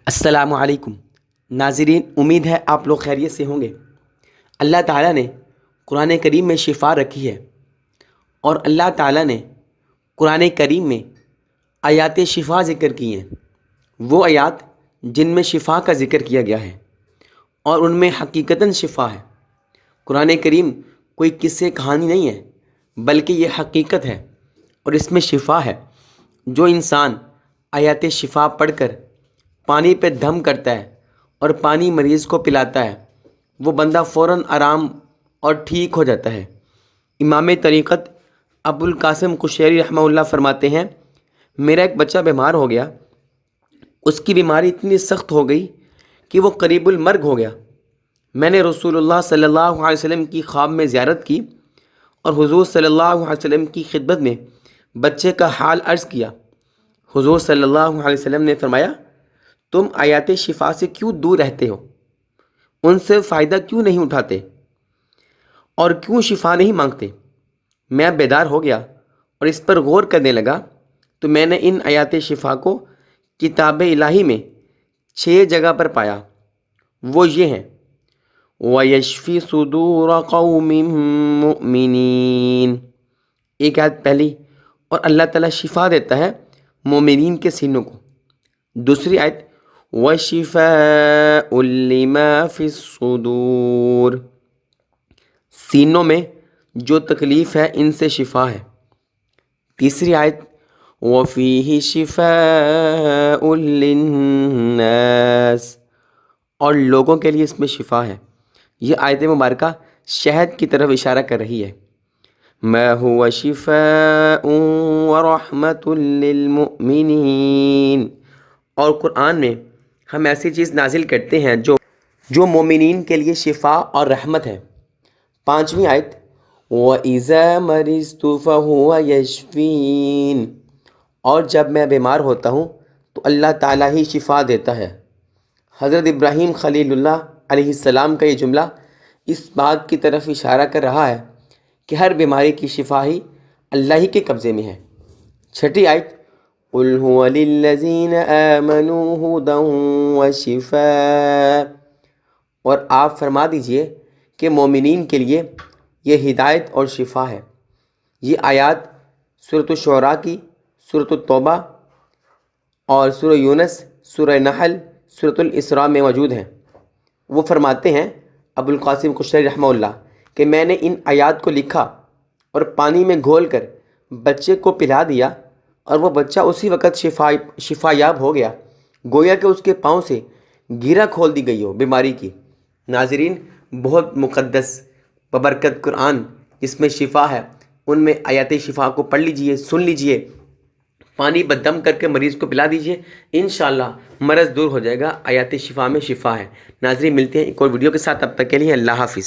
السلام علیکم ناظرین، امید ہے آپ لوگ خیریت سے ہوں گے۔ اللہ تعالیٰ نے قرآن کریم میں شفا رکھی ہے، اور اللہ تعالیٰ نے قرآن کریم میں آیات شفا ذکر کی ہیں، وہ آیات جن میں شفا کا ذکر کیا گیا ہے اور ان میں حقیقتاً شفا ہے۔ قرآن کریم کوئی قصے کہانی نہیں ہے، بلکہ یہ حقیقت ہے اور اس میں شفا ہے۔ جو انسان آیات شفا پڑھ کر پانی پہ دم کرتا ہے اور پانی مریض کو پلاتا ہے، وہ بندہ فوراً آرام اور ٹھیک ہو جاتا ہے۔ امام طریقت ابو القاسم قشیری رحمہ اللہ فرماتے ہیں، میرا ایک بچہ بیمار ہو گیا، اس کی بیماری اتنی سخت ہو گئی کہ وہ قریب المرگ ہو گیا۔ میں نے رسول اللہ صلی اللہ علیہ وسلم کی خواب میں زیارت کی اور حضور صلی اللہ علیہ وسلم کی خدمت میں بچے کا حال عرض کیا۔ حضور صلی اللہ علیہ وسلم نے فرمایا، تم آیات شفا سے کیوں دور رہتے ہو؟ ان سے فائدہ کیوں نہیں اٹھاتے اور کیوں شفا نہیں مانگتے؟ میں بیدار ہو گیا اور اس پر غور کرنے لگا تو میں نے ان آیات شفا کو کتاب الہی میں 6 جگہ پر پایا۔ وہ یہ ہیں: وَيَشْفِ صُدُورَ قَوْمٍ مُؤْمِنِينَ، ایک آیت پہلی، اور اللہ تعالیٰ شفا دیتا ہے مومنین کے سینوں کو۔ دوسری آیت، وَشِفَاءٌ لِمَا فِي الصُّدُورِ، سینوں میں جو تکلیف ہے ان سے شفا ہے۔ تیسری آیت، وَفِيهِ شِفَاءٌ لِلنَّاسِ، اور لوگوں کے لیے اس میں شفا ہے۔ یہ آیت مبارکہ شہد کی طرف اشارہ کر رہی ہے۔ مَا هُوَ شِفَاءٌ وَرَحْمَةٌ لِلْمُؤْمِنِينَ، اور قرآن میں ہم ایسی چیز نازل کرتے ہیں جو مومنین کے لیے شفا اور رحمت ہے۔ 5ویں آیت، وَإِذَا مَرِضْتُ فَهُوَ يَشْفِينِ، اور جب میں بیمار ہوتا ہوں تو اللہ تعالیٰ ہی شفا دیتا ہے۔ حضرت ابراہیم خلیل اللہ علیہ السلام کا یہ جملہ اس بات کی طرف اشارہ کر رہا ہے کہ ہر بیماری کی شفا ہی اللہ ہی کے قبضے میں ہے۔ 6ٹھی آیت، قُلْ هُوَ لِلَّذِينَ آمَنُوا هُدًى وَشِفَاءٌ، اور آپ فرما دیجئے کہ مومنین کے لیے یہ ہدایت اور شفا ہے۔ یہ آیات سورۃ الشعراء کی، سورۃ التوبہ اور سورہ یونس، سورہ نحل، سورۃ الاسراء میں موجود ہیں۔ وہ فرماتے ہیں ابو القاسم قشیری رحمہ اللہ کہ میں نے ان آیات کو لکھا اور پانی میں گھول کر بچے کو پلا دیا، اور وہ بچہ اسی وقت شفا یاب ہو گیا، گویا کہ اس کے پاؤں سے گیرا کھول دی گئی ہو بیماری کی۔ ناظرین، بہت مقدس ببرکت قرآن جس میں شفا ہے، ان میں آیات شفا کو پڑھ لیجئے، سن لیجئے، پانی بدم کر کے مریض کو پلا دیجئے، انشاءاللہ مرض دور ہو جائے گا۔ آیات شفا میں شفا ہے۔ ناظرین، ملتے ہیں ایک اور ویڈیو کے ساتھ، تب تک کے لیے اللہ حافظ۔